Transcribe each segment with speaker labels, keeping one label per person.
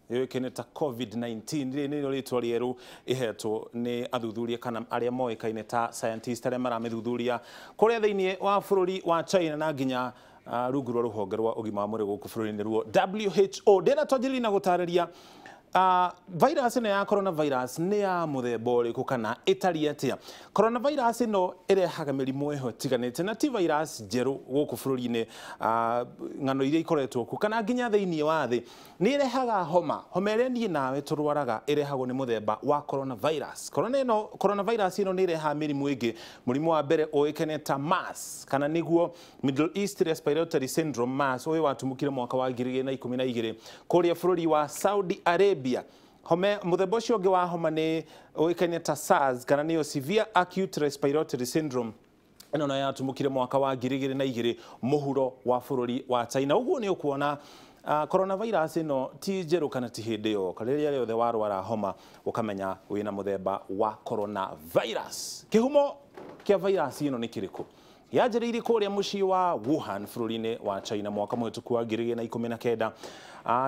Speaker 1: yoikene ta COVID-19 nĩ ritwa rieru ihetwo ni athuthuria kana aria moikaine ta scientist aria maramithuthuria kuria thiini wa bururi wa China na nginya rungu rwa ruhonge rwa ugima wa mwiri guku bururi-ini ruo WHO ndina tonjiri na gutariria virus ino ya coronavirus ni ya muthemba uriku kana itari atia. Coronavirus ino irehaga mirimu iho tiganite na ti virus njeru guku bururi-ini ng'ano iria ikoretwo ku kana nginya thiini wa thi ni irehaga homa iria nie nawe turwaraga irehagwo ni muthemba wa coronavirus. Coronavirus ino ni irehaga mirimu ingi. Murimu wa mbere uikene ta MERS kana niguo Middle East Respiratory Syndrome MERS uyu watumukire mwaka wa 2012 kuria bururi wa Saudi Arabia. Muthemba ucio ungi wa homa ni uikaine ta SARS kana niyo Severe Acute Respiratory Syndrome ino na yatumukire mwaka wa 2002 muhuro wa bururi wa China. Uguo ni ukuona coronavirus ino ti njeru kana ti hindi yo kariria riothe warwara homa ukamenya wina muthemba wa coronavirus. Kihumo kia virus ino ni kiriku? Yajiriire kuria mucii wa Wuhan bururi-ini wa China mwaka muhituku wa 2019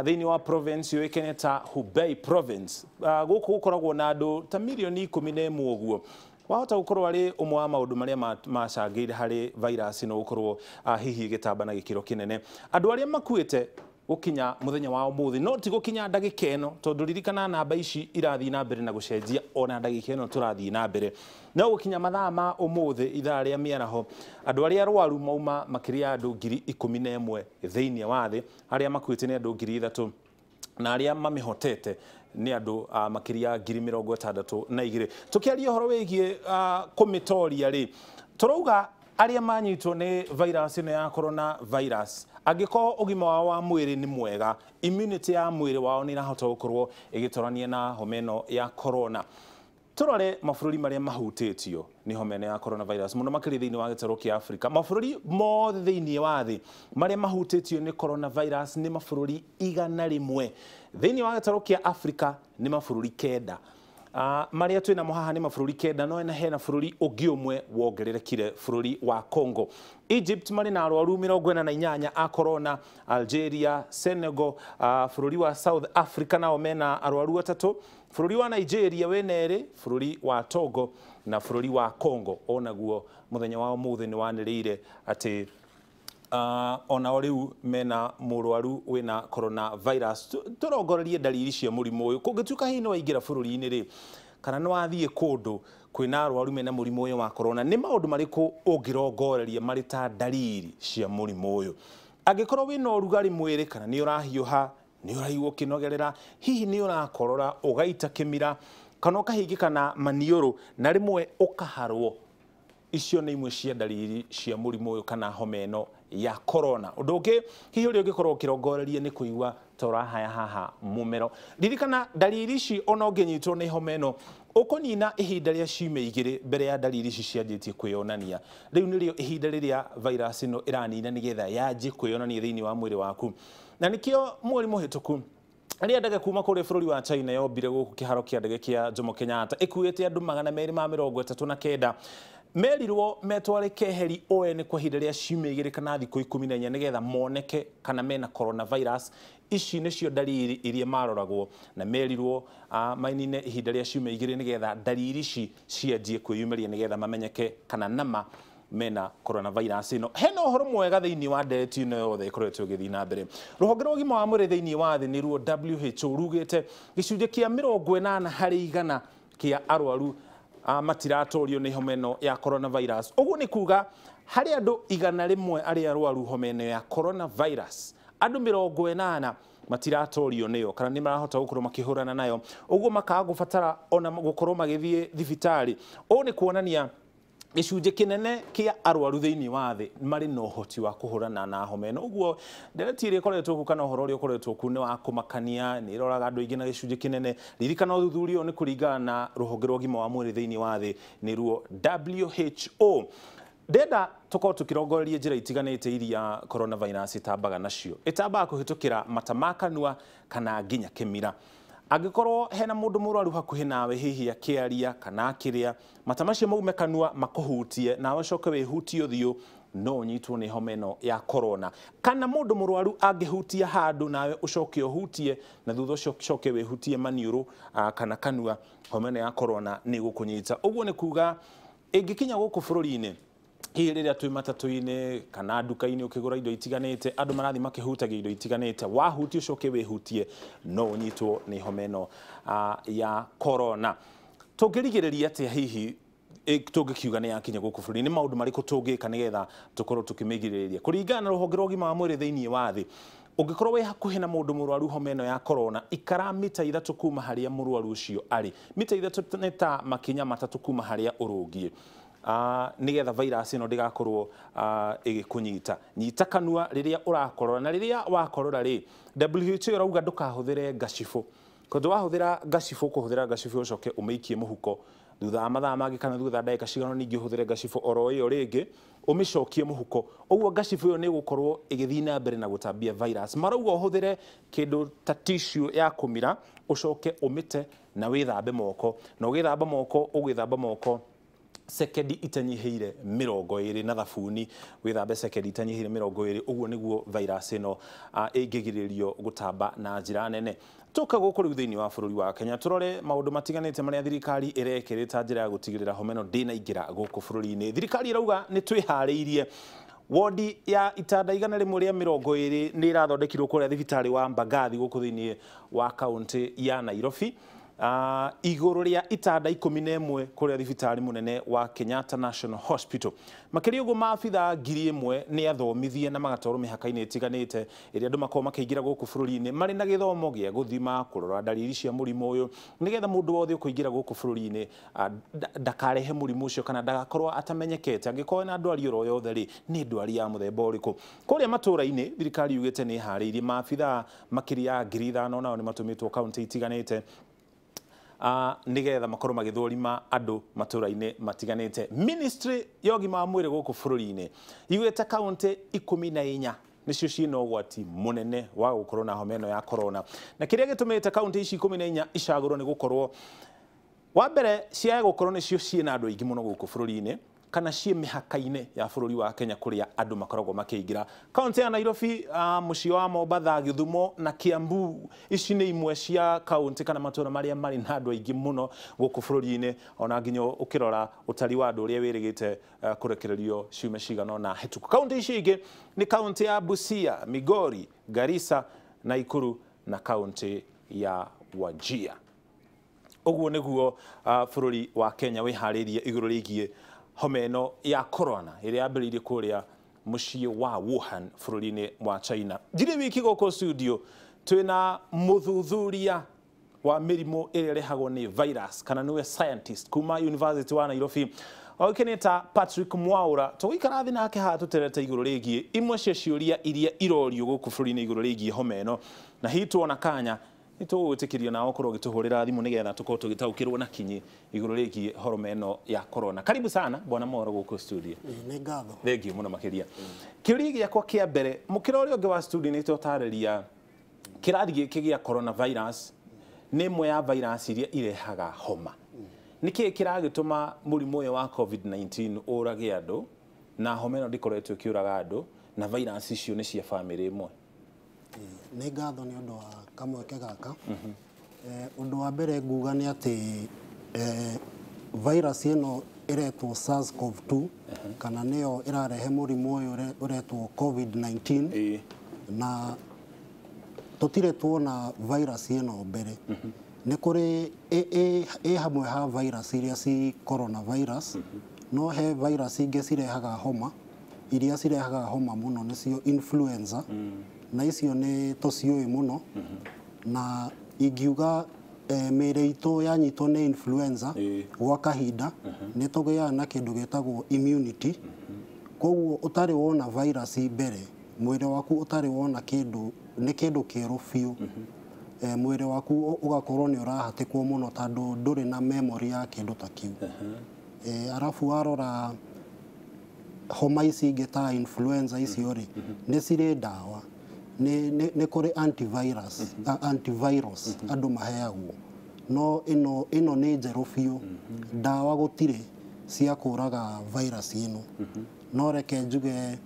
Speaker 1: thiini wa province yoikene ta Hubei province. Guku gukoragwo na andu ta milioni 11 uguo. Wahota gukorwo ari umwe wa maundu maria macangire hari virus ino gukorwo hihi gitamba na gikiro kinene. Andu aria makuite gukinya muthenya wa umuthi no ti gukinya ndagika ino tondu ririkana namba ici irathi na mbere na gucenjia ona ndagika ino turathi na mbere no gukinya mathaa ma umuthi ithaa ria miaraho andu aria arwaru mauma makiria andu 11,000 thiini wa thi aria makuite ni andu 3,000 na aria mamihotete ni andu makiria 62,000. Tukiaria horo wigie kumitoria ri turauga aria manyitwo ni virus ino ya coronavirus agiko ugima wao wa mwiri ni mwega, immunity ya mwiri wao ni irahota gukorwo igitorania na homa ino ya corona. Turore mabururi maria mahutitio ni homa ino ya coronavirus muno makiri thiini wa gitaro kia Africa. Mabururi mothe thiini wa thi maria mahutitio ni coronavirus ni mabururi 101 thiini wa gitaro kia Africa ni mabururi 9. Maria twina haha ni mabururi 9 no ena hena bururi ungi umwe wongererekire bururi wa Congo. Egypt mari na arwaru 48 a corona. Algeria, Senegal, bururi wa South Africa nao mena arwaru 3. Bururi wa Nigeria wenere, bururi wa Togo na bururi wa Congo onaguo muthenya wa umuthi ni waniriire ati ona riu mena murwaru wina coronavirus. Turongorerie dalili cia murimu uyu kungituka hino waingira bururi-ini ri kana no athie kundu kwina arwaru mena murimu uyu wa corona ni maundu mariku ungirongoreria mari ta dalili cia murimu uyu? Angikorwo wina urugari mwiri kana ni urahiuha ni uraigua kinogerera hihi ni urakorora ugaita kimira kana ukahingikana maniuru na rimwe ukaharwo, icio ni imwe cia dalili cia murimu uyu kana homa ino ya corona. Undu ungi hihi uri ungikorwo ukirongoreria ni kuigua torahaya haha mumero. Ririkana dalili ici ona unginyitwo ni homa ino ukonina ihinda ria ciumia 2 mbere ya dalili ici cianjitie kwionania. Riu nirio ihinda riria virus ino iranina nigetha yanjie kwionania thiini wa mwiri waku. Na nikio mweri muhituku aria ndege kuma kuri bururi wa China yombire guku kiharo kia ndege kia Jomo Kenyatta ikuite andu 239 merirwo metware keheri ON kwa ihinda ria ciumia 2 kana thikũ 14 nigetha moneke kana mena coronavirus. Ici nicio dalili iria maroragwo na merirwo mainine ihinda ria ciumia 2 nigetha dalili ici cianjie kwiyumiria nigetha mamenyeke kana nama mena coronavirus ino. Hena uhoro mwega thiini wa ndereti ino yothe ikoretwo githii na mbere. Ruhonge rwa ugima wa mwiri thiini wa thi ni ruo WHO rugite gicunje kia 80 hari igana kia arwaru matiratorio ni homa ino ya coronavirus. Uguo ni kuga hari andu 101 aria arwaru homa ino ya coronavirus, andu 80 matiratorio niyo kana ni marahota gukorwo makihurana nayo. Uguo makaga gubatara ona gukorwo magithie thibitari. Uguo ni kuonania gicunje kinene kia arwaru thiini wa thi mari no hoti wa kuhurana na homa ino. Uguo ndereti iri ikoretwo ku kana uhoro uri ukoretwo ku ni wa kumakania ni iroraga andu ingi na gicunje kinene. Ririkana uthuthuria ni kuringana na ruhonge rwa ugima wa mwiri thiini wa thi ni ruo WHO. Ndenda tukorwo tukirongoreria njira itiganite iria coronavirus itambaga nacio. Itambaga kuhitukira mata ma kanua kana nginya kimira. Angikorwo hena mundu murwaru hakuhi nawe hihi akiaria kana akiria mata macio maume kanua makuhutie na wacoke wihutie uthiu no nyitwo nĩ homa ĩno ya corona. Kana mũndũ mũrwaru angĩhutia handũ nawe ũcoke ũhutie na thutha ũcio ũcoke wĩhutie maniũrũ kana kanua, homa ĩno ya corona nĩ gũkũnyita. Ũguo nĩ kuga ĩngĩkinya gũkũ bũrũri-inĩ, hihi rĩrĩa twĩ matatũ-inĩ kana nduka-inĩ ũkĩgũra indo itiganĩte, andũ marathiĩ makĩhutagia indo itiganĩte, wahutia ũcoke wĩhutie, no ũnyitwo nĩ homa ĩno ya corona. Tũngĩrigĩrĩria atĩa hihi tũngĩkiuga nĩ yakinya gũkũ bũrũri-inĩ, nĩ maũndũ marĩkũ tũngĩka nĩgetha tũkorwo tũkĩmĩgirĩrĩria? Kũringana na rũhonge rwa ũgima wa mwĩrĩ thĩinĩ wa thĩ, ũngĩkorwo wĩ hakuhĩ na mũndũ mũrwaru homa ĩno ya corona, ikara mita 3 kuma harĩa mũrwaru ũcio arĩ. Mita 3 nĩ ta makinya 3 kuma harĩa ũrũngiĩ, nigetha virus ĩno ndĩgakorwo ĩgĩkũnyita. Nyita kanua rĩrĩa ũrakorora, na rĩrĩa wakorora rĩ, WHO ĩrauga ndũkahũthĩre ngacibũ. Tondũ wahũthĩra ngacibũ, kũhũthĩra ngacibũ ũcoke ũmĩikie mũhuko, thutha wa mathaa mangĩ kana thutha wa ndagĩka cigana ningĩ ũhũthĩre ngacibũ oro ĩyo rĩngĩ ũmĩcokie mũhuko. Ũguo ngacibũ ĩyo nĩ gũkorwo ĩgĩthiĩ na mbere na gũtambia virus. Marauga ũhũthĩre kĩndũ ta tissue ya kũmira, ũcoke ũmĩte na wĩthambe moko, na ũgĩthamba moko ũgĩthamba moko sekendi itanyihĩire 20 na thabuni, wĩthambe sekendi itanyihĩire 20. Ũguo nĩguo virus ĩno ĩngĩgirĩrĩrio gũtamba na njĩra nene. Tuka gũkũ rĩu thĩinĩ wa bũrũri wa Kenya, tũrore maũndũ matiganĩte marĩa thirikari ĩrekĩrĩte njĩra ya gũtigĩrĩra homa ĩno ndĩnaingĩra gũkũ bũrũri-inĩ. Thirikari ĩrauga nĩ twĩharĩirie. Wodi ya itanda 120 nĩ irathondekirwo kũrĩa thibitarĩ wa Mbagathi gũkũ thĩinĩ wa kaunti ya Nairobi, igũrũ rĩa itanda 11 kũrĩa thibitarĩ mũnene wa Kenyatta National Hospital. Makiria ũguo maabitha 1000 nĩ athomithie na magatwarwo mĩhaka-inĩ ĩtiganĩte ĩrĩa andũ makorwo makĩingĩra gũkũ bũrũri-inĩ marĩ na gĩthomo gĩa gũthima, kũrora ndariri cia mũrimũ ũyũ, nĩgetha mũndũ wothe ũkũingĩra gũkũ bũrũri-inĩ ndakarehe mũrimũ ũcio kana ndagakorwo atamenyekete. Angĩkorwo na ndwari oro yothe rĩ, nĩ ndwari ya mũthemba ũrĩkũ. Kũrĩa matũũra-inĩ thirikari yugĩte nĩ harĩirie maabitha makiria 5000 nao nĩ matũmĩtwo kaunti itiganĩte nigetha makorwo magĩthũrima andũ matũũra-inĩ matiganĩte. Ministry ya ũgima wa mwĩrĩ gũkũ bũrũri-inĩ yugĩte kaunti 14 nĩcio ciĩna ũgwati mũnene wa gũkorwo na homa ĩno ya corona, na kĩrĩa gĩtũmĩte kaunti ici 14 icagũrwo nĩ gũkorwo wa mbere ciaya gũkorwo nĩcio ciĩna andũ aingĩ mũno gũkũ bũrũri-inĩ, kana ciĩ mĩhaka-inĩ ya bũrũri wa Kenya kũrĩa andũ makoragwo makĩingĩra. Kaunti ya Nairobi, mũciĩ wa Mombatha, Gĩthumo na Kiambu, ici nĩ imwe cia kaunti kana matũũra marĩa marĩ na andũ aingĩ mũno gũkũ bũrũri-inĩ, ona nginya ũkĩrora ũtari wa andũ ũrĩa wĩrĩgĩte kũrekererio ciumia cigana ũna hĩtũku. Kaunti ici ingĩ nĩ kaunti ya Busia, Migori, Garissa, Nakuru na kaunti ya Wajir. Ũguo nĩguo bũrũri wa Kenya wĩharĩirie igũrũ rĩgiĩ homa ĩno ya corona ĩrĩa yambĩrĩirie kũrĩa mũciĩ wa Wuhan bũrũri-inĩ wa China. Ndirĩ wiki gũkũ studio twĩna mũthuthuria wa mĩrimũ ĩrĩa ĩrehagwo nĩ virus kana nĩwe scientist kuma University wa Nairobi, oĩkaine ta Patrick Mwaura. Tũgũikara thĩ nake haha tũterete igũrũ rĩgiĩ imwe cia ciũria iria irorio gũkũ bũrũri-inĩ igũrũ rĩgiĩ homa ĩno, na hihi tuona kanya nĩ tũgũgwĩtĩkĩrio nao ũkorwo ũgĩtũhũrĩra thimũ nĩgetha tũkorwo tũgĩtaũkĩrwo na kinyi igũrũ rĩgiĩ homa ĩno ya corona. Karibu sana bwana Mwaura gũkũ studio.
Speaker 2: Nĩ ngatho.
Speaker 1: Thengiũ mũno makĩria. Kĩũria gĩakwa kĩa mbere, mũkĩra ũrĩa ũngĩ wa studio nĩ tũtarĩria kĩrathi gĩkĩ gĩa coronavirus nĩ ĩmwe ya virus iria irehaga homa. Nĩkĩĩ kĩragĩtũma mũrimũ ũyũ wa COVID-19 ũrage andũ na homa ĩno ndĩkoretwo ĩkĩũraga andũ na virus icio nĩ cia famĩlĩ ĩmwe?
Speaker 2: Nĩ ngatho nĩ ũndũ wa kamweke gaka. Ũndũ wa mbere nguga nĩ atĩ virus ĩno ĩretwo SARS-CoV-2 kana nĩyo ĩrarehe mũrimũ ũyũ ũretwo COVID-19, na tũtirĩ tuona virus ĩno mbere. Nĩ kũrĩ ĩ hamwe ha virus iria ci coronavirus, no he virus ingĩ cirehaga homa, iria cirehaga homa mũno nĩcio influenza, na icio nĩ tũciũĩ mũno, na ingiuga mĩĩrĩ itũ yanyitwo nĩ influenza gwa kahinda nĩ tũgĩaga na kĩndũ gĩtagwo immunity. Koguo ũtarĩ wona virus mbere, mwĩrĩ waku ũtarĩ wona kĩndũ, nĩ kĩndũ kĩerũ biũ, mwĩrĩ waku ũgakorwo nĩ ũrahatĩkwo mũno tondũ ndũrĩ na memory ya kĩndũ ta kĩu. Arabu warora homa ici ingĩ ta influenza icio rĩ, nĩ cirĩ ndawa, nĩ kũrĩ antivirus andũ maheagwo, no ĩno nĩ njerũ biũ, ndawa gũtirĩ cia kũraga virus ĩno. no reke njuge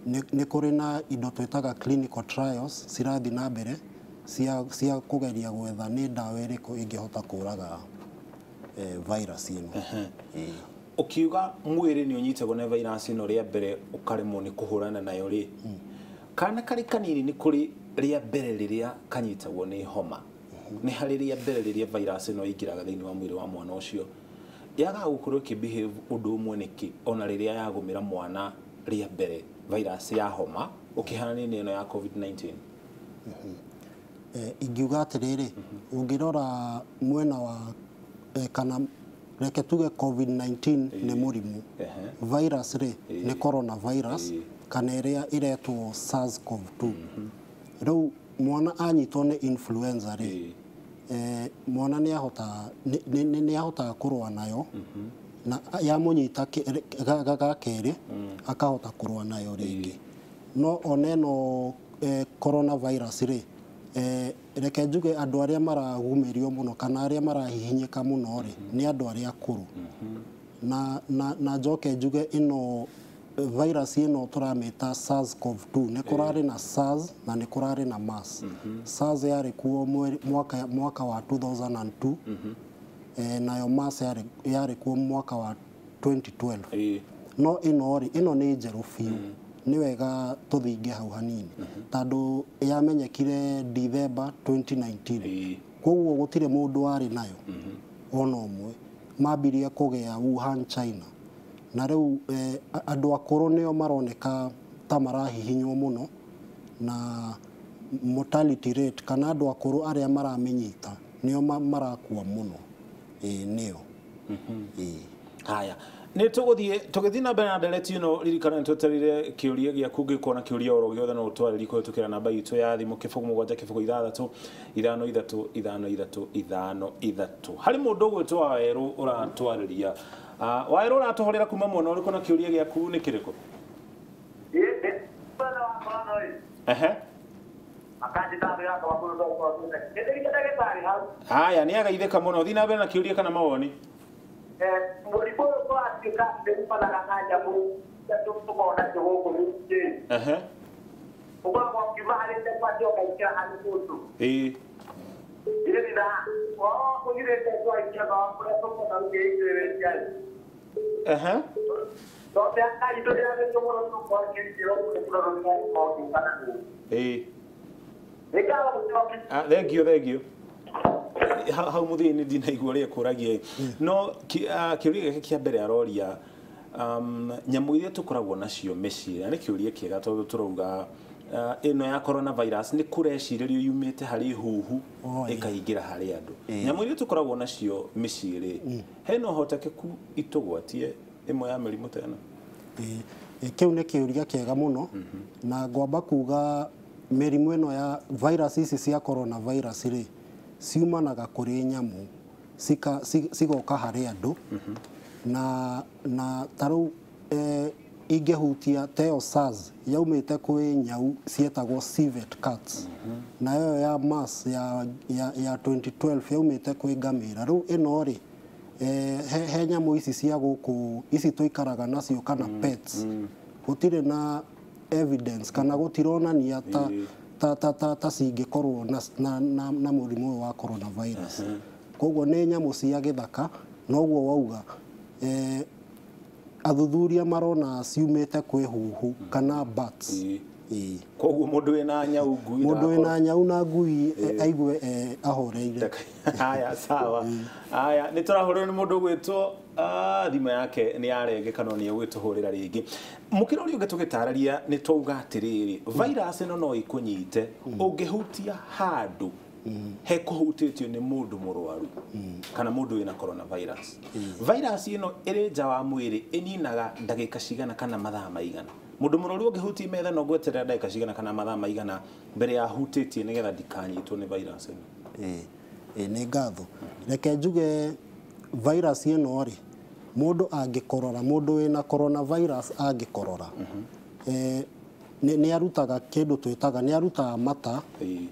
Speaker 2: nĩ kũrĩ na indo twĩtaga clinical trials cirathi na mbere cia kũgeria gwetha nĩ ndawa ĩrĩkũ ĩngĩhota kũraga virus ĩno.
Speaker 1: Ukiuga mwĩrĩ nĩ ũnyitagwo nĩ virus ĩno rĩa mbere ũkaremwo nĩ kũhũrana nayo rĩ, kana karĩ kanini nĩ kũrĩ rĩa mbere rĩrĩa kanyitagwo nĩ homa, nĩ harĩ rĩa mbere rĩrĩa virus ĩno ĩingĩraga thĩinĩ wa mwĩrĩ wa mwana ũcio yaga gũkorwo ĩkĩbehave ũndũ ũmwe nĩkĩ ona rĩrĩa yagũmĩra mwana rĩa mbere virus ya homa ũkĩhanania ĩno ya COVID-19?
Speaker 2: Ingiuga atĩrĩrĩ, ũngĩrora mwena wa kana reke tuge COVID-19 nĩ mũrimũ, virus rĩ nĩ coronavirus kana ĩrĩa ĩretwo SARS-CoV-2. Rĩu mwana anyitwo nĩ influenza rĩ, mwana nĩ ahotaga kũrũa nayo na yamũnyita gakerĩ akahota kũrũa nayo rĩngĩ. No ona ĩno coronavirus rĩ, reke njuge andũ arĩa maragumĩrio mũno kana arĩa marahihinyĩka mũno rĩ nĩ andũ arĩa akũrũ. Na njoke njuge ĩno virus ĩno tũramĩta SARS-CoV-2 nĩ kũrarĩ na SARS na nĩ kũrarĩ na MERS. SARS yarĩ kuo mwaka wa 2002, nayo MERS yarĩ kuo mwaka wa 2012. No ĩno rĩ, ĩno nĩ njerũ biũ, nĩ wega tũthinge hau hanini tondũ yamenyekire December 2019. Koguo gũtirĩ mũndũ warĩ nayo ona ũmwe, mambirie kũgĩa Wuhan, China. Na rĩu andũ akũrũ nĩo maroneka ta marahihinywo mũno na mortality rate kana andũ akũrũ arĩa maramenyita nĩo marakua mũno nĩo.
Speaker 1: Haya, nĩ tũgĩthiĩ na mbere na ndereti ĩno, ririkana nĩtwetereire kĩũria gĩaku ũngĩkorwo na kĩũria oro gĩothe no ũtwarĩrie kũhĩtũkĩra namba itũ ya thimũ 0776535353. Harĩ mũndũ ũgwĩtwo Wawerũ ũratwarĩria. Wawerũ ũratũhorera kuma mwena ũrĩkũ na kĩũria gĩaku nĩ kĩrĩkũ? Haya, nĩ agaithĩka mũno, thiĩ na mbere na kĩũria kana mawoni. Thank you. Hau muthini ndinaigua ria kuragia no kiuria gĩkĩ kĩa mbere aroria nyamũ iria tũkoragwo nacio mĩciĩ, nĩ kiuria kĩega tondũ tũrauga ĩno ya coronavirus nĩ kũrecirĩrio yumĩte harĩ huhu ĩkaingĩra harĩ andũ. Nyamũ iria tũkoragwo nacio mĩciĩ rĩ, hena ũhotekeku itũgwatie ĩmwe ya mĩrimũ ta ĩno?
Speaker 2: Kĩu nĩ kiuria kĩega mũno na ngwamba kuga mĩrimũ ĩno ya virus ici cia coronavirus rĩ ciumanaga kũrĩ nyamũ cigoka harĩ andũ na tarĩu ingĩhutia teo SARS yaumĩte kwĩ nyau cietagwo civet cats na ĩyo ya MERS ya 2012 yaumĩte kwĩ ngamĩra. Rĩu ĩno rĩ he nyamũ ici cia gũkũ ici tũikaraga nacio kana pets gũtirĩ na evidence kana gũtironania ta cingĩkorwo na mũrimũ ũyũ wa coronavirus. Koguo nĩ nyamũ cia gĩthaka noguo wauga athuthuria marona ciumĩte kwĩ huhu kana bats.
Speaker 1: Koguo mũndũ wĩna nyau ngui,
Speaker 2: mũndũ wĩna nyau na ngui aigue ahoreire.
Speaker 1: Haya, sawa. Haya, nĩ tũrahũrĩrwo nĩ mũndũ ũgwĩtwo thimũ yake nĩ yarengeka no nĩ ũgwĩtũhũrĩra rĩngĩ. Mũkĩra ũrĩa ũngĩ tũgĩtarĩria nĩ twauga atĩrĩrĩ, virus ĩno no ĩkũnyite ũngĩhutia handũ he kũhutĩtio nĩ mũndũ mũrwaru kana mũndũ wĩna coronavirus. Virus ĩno ĩrĩ nja wa mwĩrĩ ĩninaga ndagĩka cigana kana mathaa maigana? Mũndũ mũrwaru ũngĩhutia metha no gweterera ndagĩka cigana kana mathaa maigana mbere ya hutĩtie nĩgetha ndikanyitwo nĩ virus ĩno?
Speaker 2: Nĩ ngatho. Reke njuge virus ĩno rĩ, mũndũ angĩkorora, mũndũ wĩna coronavirus angĩkorora nĩ arutaga kĩndũ twĩtaga, nĩ arutaga mata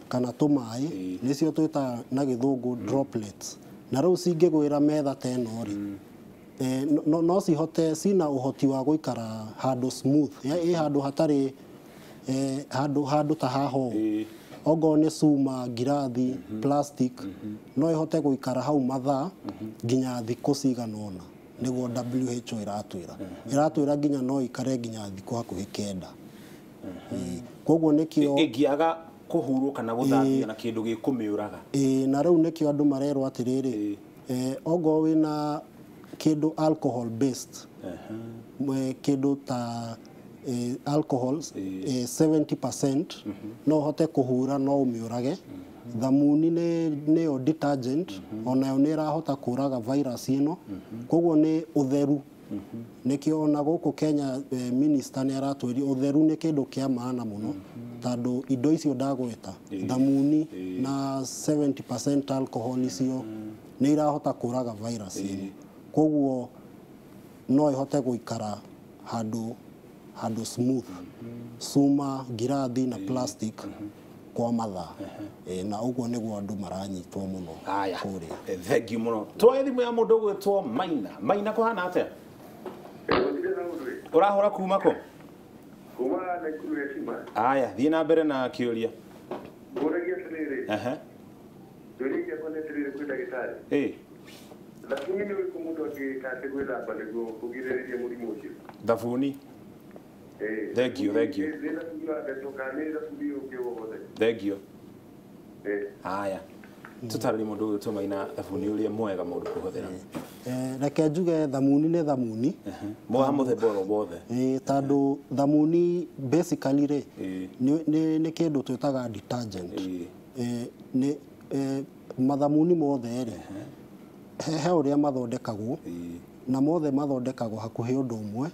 Speaker 2: kana tũmaĩ, nĩcio twĩtaga na gĩthũngũ droplets. Na rĩu cingĩgwĩra metha ta ĩno rĩ, no cihote cina uhoti wa guikara handu smooth handu hatari handu ta haho ogo ni cuma ngirathi plastic no ihote guikara hau mathaa nginya thikũ cigana ũna niguo WHO iratwira nginya no ikare nginya thikũ hakuhĩ 9 koguo nikio
Speaker 1: ingiaga kuhurwo kana guthambia na kindu gikumiuraga
Speaker 2: na riu nikio andu marerwo atiriri ogo wina kindu alcohol based kindu ta alcohol 70% no hote kuhura no umiurage thamuni ni detergent onayo ni rahota kuraga virus ino koguo ni utheru nikio ona guku Kenya minister ni aratwiri utheru ni kindu kia maana muno tondu indo icio ndagweta thamuni na 70% alcohol icio ni irahota kuraga virus ino koguo no ihote guikara handu smooth cuma ngirathi na plastic kwa mathaa na uguo niguo andu maranyitwo muno kuria
Speaker 1: thengiũ muno twoe thimu ya mundu gwitwo Maina kuhana atia urahura kuma ku
Speaker 3: kuma na kuru sima
Speaker 1: aya thie na mbere na kiuria
Speaker 3: wanagia tiriri Dorikia kone tiriri kwenda gitari lakini ni wiku mundu akikate gwithamba niguo kugiririria murimu ucio
Speaker 1: thabuni thank you haya tutarari mundu gwitwo Maina thabuni uria mwega mundu kuhuthira
Speaker 2: reke njuge thamuni ni thamuni
Speaker 1: moha muthemba wothe
Speaker 2: tondu thamuni basically ni kindu twitaga detergent ni mathamuni mothe he uria mathondekagwo na mothe mathondekagwo hakuhi undu umwe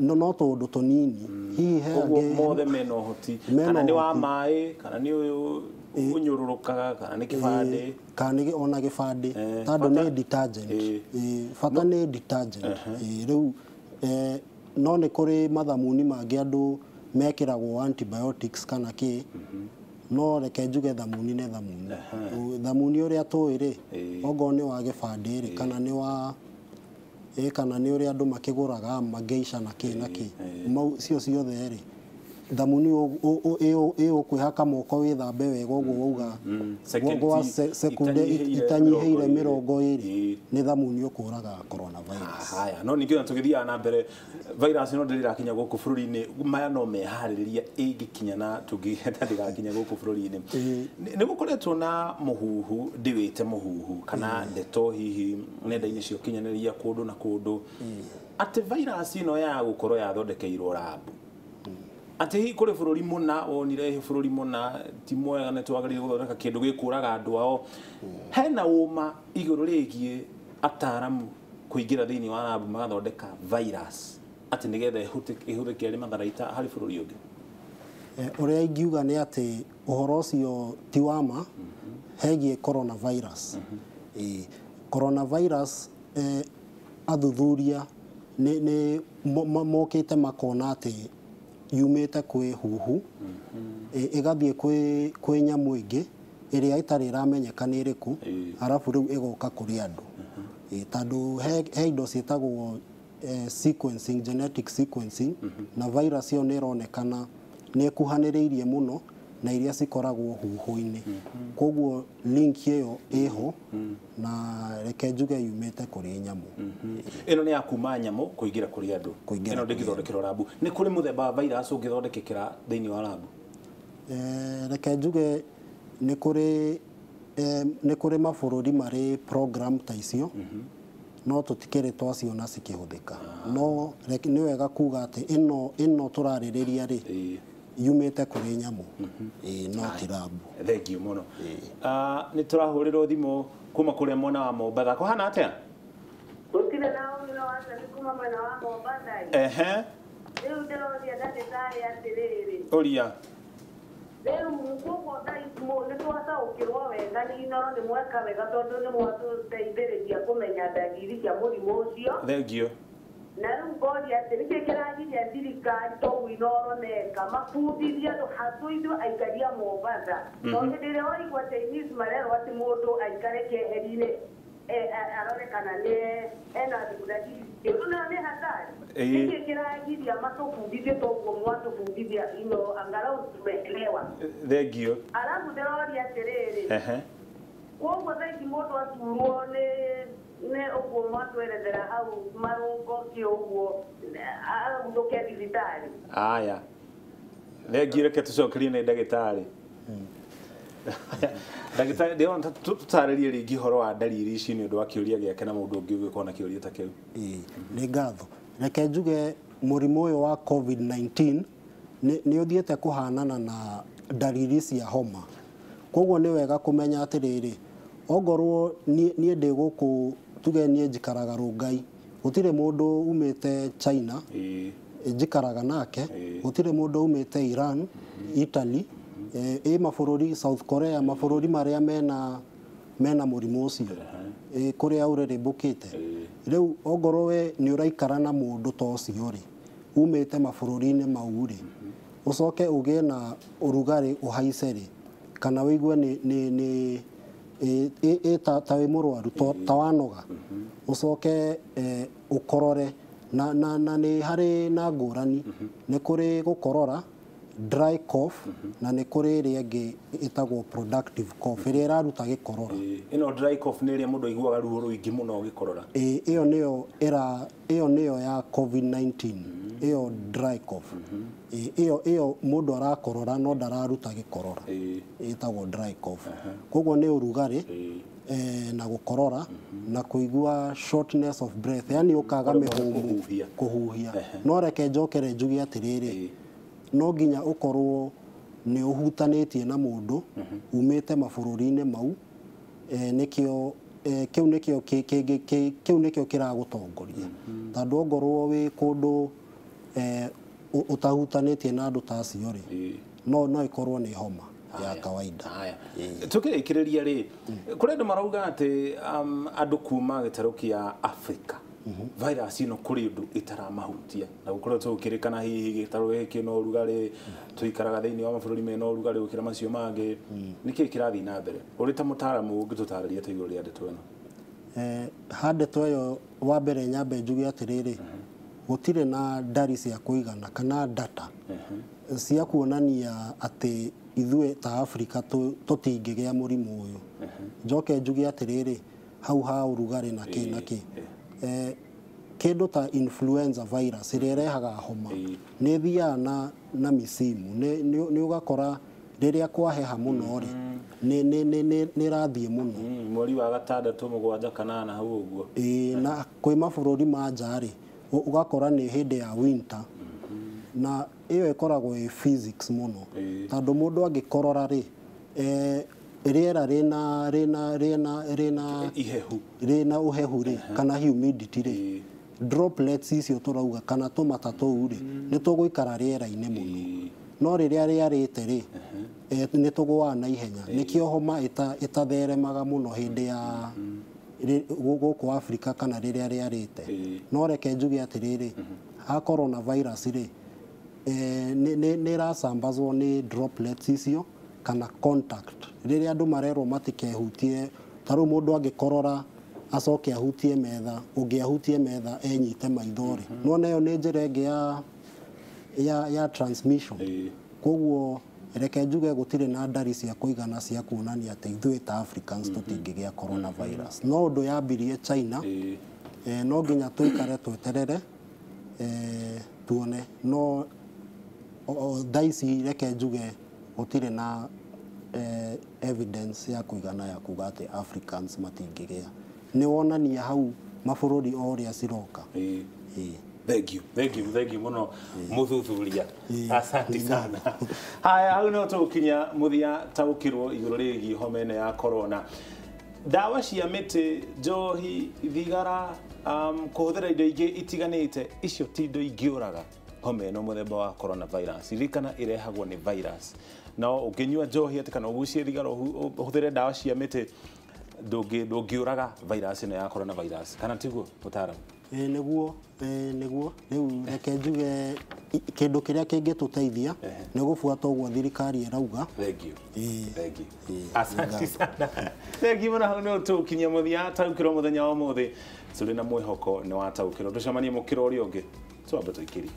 Speaker 2: no tundu tunini hihi he
Speaker 1: mothe mena uhoti kana ni wa mai kana ni uyu unyururukaga kana ni kibande
Speaker 2: kana ni ona kibande tondu ni detergent fata ni detergent riu no ni kuri mathamuni mangi andu mekiragwo antibiotics kana ki no reke njuge thamuni ni thamuni uria tuiri ogo ni wa gibande ri kana ni wa kana ni uria andu makiguraga mageisha na ki mau cio ciothe ri thamuni o kwihaka moko withambe wega uguo uga gwa sekunde itanyiheire 20 ni thamuni ukuraga coronavirus
Speaker 1: haya no ningĩ tugithia na mbere virus no ndĩrakinya gũkũ bũrũri-inĩ maya no meharĩrĩria ĩngĩkinya na tũngĩhenda ndĩgakinya gũkũ bũrũri-inĩ nĩ gũkoretwo na mũhuhu ndĩwĩte mũhuhu kana ndeto hihi nenda-inĩ cia ũkinyanĩria kũndũ na kũndũ atĩ virus ĩno ya gũkorwo yathondekeirwo rabu ati hi kuri bururi muna onire hi bururi muna ti mwega ne twagirire guthondeka kindu gikuraga andu ao hena uma iguru rigie ataramu kuingira thiini wa lab magathondeka virus ati nigetha ihũthĩke arĩ matharaita harĩ bũrũri ũngĩ
Speaker 2: uria ingiuga ni ati uhoro ucio ti wama hegie coronavirus coronavirus athuthuria ni mokite makona ati yumite kwi huhu igathie kwi nyamu ingi iria itari ramenyeka ni iriku arafu riu igoka kuri andu tondu he indo cietagwo sequencing genetic sequencing na virus yo ni ironekana ni kuhaniriirie muno na iria cikoragwo huhu-ini koguo link iyo iho na reke njuge yumite kuri nyamu
Speaker 1: ino ni akuma nyamu kuingira kuri andu ino ndingithondekero labu ni kuri muthemba wa virus ungithondekekera thiini wa labu
Speaker 2: reke njuge ni kuri mabururi mari program ta icio no tutikire twaciona cikihuthika no ni wega kuga ati ino turaririria ri yumite kuri nyamu no tirabu
Speaker 1: thank you muno ni turahurirwo thimu kuma kuria mwana wa Mombatha ko hana atia
Speaker 4: gutire nao no wacha kuma mwana wa Mombatha riu ndiroria ndagĩtarĩ atiriri
Speaker 1: uria
Speaker 4: riu mukugo ndaitimo ni twataũkĩrwo wega ni no ni mweka wega tondu ni mwatũteithĩrĩria kũmenya ndariri cia mũrimũ ũcio
Speaker 1: thank you
Speaker 4: na rĩu ngoria atĩ nĩkĩ kĩragiria thirikari to inoroneka mabundithia andũ hatũ ithuĩ aikari a Mombatha no hĩndĩ ĩrĩa waigua Chinese marerwo atĩ mũndũ aikare keheri-inĩ arore kana nĩ ena thiguragi ona nĩ hatari nĩ kĩragiria matũbundithie toguo mwatũbundithia angalau tumeelewa
Speaker 1: thengio
Speaker 4: alafu ndĩroria atĩrĩrĩ koguo thaici mũndũ aturwo nĩ ũguo mwatwerethera hau marũngo kĩ ũguo agũthũke thibitarĩ
Speaker 1: aya thengio reke tũcokerie nĩ ndagĩtarĩ ndagĩtarĩ ndĩrona tũtarĩrie rĩngĩ ũhoro wa ndariri ici nĩ ũndũ wa kĩũria gĩake na mũndũ ũngĩ ũgĩkorwo na kĩũria ta kĩu
Speaker 2: nĩ ngatho reke njuge mũrimũ ũyũ wa COVID-19 nĩ ũthiĩte kũhanana na ndariri cia homa koguo nĩ wega kũmenya atĩrĩrĩ ongorwo niĩ ndĩ gũkũ tuge niĩ njikaraga Rũngai gũtirĩ mũndũ umĩte China njikaraga nake gũtirĩ mũndũ umĩte Iran Italy mabũrũri South Korea mabũrũri marĩa mena mũrimũ ũcio kũrĩa ũrĩrĩmbũkĩte rĩu ongorwo we nĩ ũraikara na mũndũ ta ũcio rĩ umĩte mabũrũri-inĩ mau rĩ ũcoke ũgĩe na ũrugarĩ ũhaice rĩ kana wĩigue nĩ ta wĩ mũrwaru ta wanoga ũcoke ũkorore na nĩ harĩ na ngũrani nĩ kũrĩ gũkorora dry cough na nĩ kũrĩ ĩrĩa ĩngĩ ĩtagwo productive cough ĩrĩa ĩraruta gĩkorora
Speaker 1: ĩno dry cough nĩ ĩrĩa mũndũ aiguaga ruo rũingĩ mũno gĩkorora
Speaker 2: ĩyo nĩyo ya COVID-19 ĩyo dry cough ĩyo mũndũ arakorora no ndararuta gĩkorora ĩtagwo dry cough koguo nĩ ũrugarĩ na gũkorora na kũigua shortness of breath yani ũkaga mĩhũmũ kũhuhia no reke njokere njuge atĩrĩrĩ no nginya ũkorwo nĩ ũhutanĩtie na mũndũ umĩte mabũrũri-inĩ mau kĩu nĩkĩo kĩragũtongoria tondũ ongorwo wĩ kũndũ ũtahutanĩtie na andũ ta acio rĩ no ikorwo nĩ homa ya kawaida
Speaker 1: tukĩrĩkĩrĩria rĩ kũrĩ andũ marauga atĩ andũ kuma gĩtarũ kĩa Afrika virus ino kũrĩ ũndũ ĩtaramahutia na gũkorwo tũkĩrĩkana hihi gĩtarũ gĩkĩ no ũrugarĩ tũikaraga thĩinĩ wa mabũrũri mena ũrugarĩ gũkĩra macio mangĩ nĩkĩ kĩrathiĩ na mbere ũrĩ ta mũtaaramu ũngĩtũtarĩria ta igũrũ rĩa ndeto ĩno
Speaker 2: ha ndeto ĩyo wa mbere nyambe njuge atĩrĩrĩ gũtirĩ na ndari cia kũigana kana data cia kuonania atĩ ithuĩ ta Afrika tũtingĩgĩa mũrimũ ũyũ njoke njuge atĩrĩrĩ hau ha ũrugarĩ na kĩ kĩndũ ta influenza virus ĩrĩa ĩrehaga homa nĩ thiaga na mĩsimu nĩ ũgakora rĩrĩa kwaheha mũno rĩ nĩ rathiĩ mũno
Speaker 1: mweri wa gatandatũ mũgwanja kanana hau ũguo
Speaker 2: na kwĩ mabũrũri ma nja rĩ ũgakora nĩ hĩndĩ ya winter na ĩyo ĩkoragwo ĩ physics mũno tondũ mũndũ angĩkorora rĩ rĩera rĩna ũhehu rĩ kana humidity rĩ droplets icio tũrauga kana tũmata tũu rĩ nĩ tũgũikara rĩera-inĩ mũno no rĩrĩa rĩarĩte rĩ nĩ tũgũaga na ihenya nĩkĩo homa ĩtatheremaga mũno hĩndĩ ya gũkũ Afrika kana rĩrĩa rĩarĩte no reke njuge atĩrĩrĩ ha coronavirus rĩ nĩ ĩracambazwo nĩ droplets icio kana contact rĩrĩa andũ marerwo matikehutie tarũ mũndũ angĩkorora acoke ahutie metha ũngĩahutie metha enyite maithori no nayo nĩ njĩra ĩngĩ ya transmission koguo reke njuge gũtirĩ na ndari cia kũigana cia kuonania atĩ ithuĩ ta Africans tũtingĩgĩa coronavirus no ũndũ yambirie China no nginya tũikare tweterere tuone no thaici reke njuge gũtirĩ na evidence ya kũigana ya kuga atĩ Africans matingĩgĩa nĩ wonania hau mabũrũri o ũrĩa ciroka
Speaker 1: Thank you muno muthuthuria asante sana haya hau no tũkinya muthia taũkĩrwo igũrũ rĩgiĩ homa ĩno ya corona dawa cia mĩtĩ njohi thigara kũhũthĩra indo ingĩ itiganĩte icio ti indo ingĩũraga homa ĩno mũthemba wa coronavirus ririkana ĩrehagwo nĩ virus no ũngĩnyua njohi atĩ kana ũgucie thigara ũhũthĩre dawa cia mĩtĩ ndũngĩũraga virus ĩno ya coronavirus kana tiguo mũtaaramu
Speaker 2: niguo riu reke njuge kindu kiria kingituteithia ni gubuata uguo thirikari irauga.
Speaker 1: Thank you. Asante sana. Thank you mwana no tukinyia muthia taukiro muthenya wa muthi tuli na mwihoko ni wataukiro tucemanie mukiro uri ungi twambe tuikiri.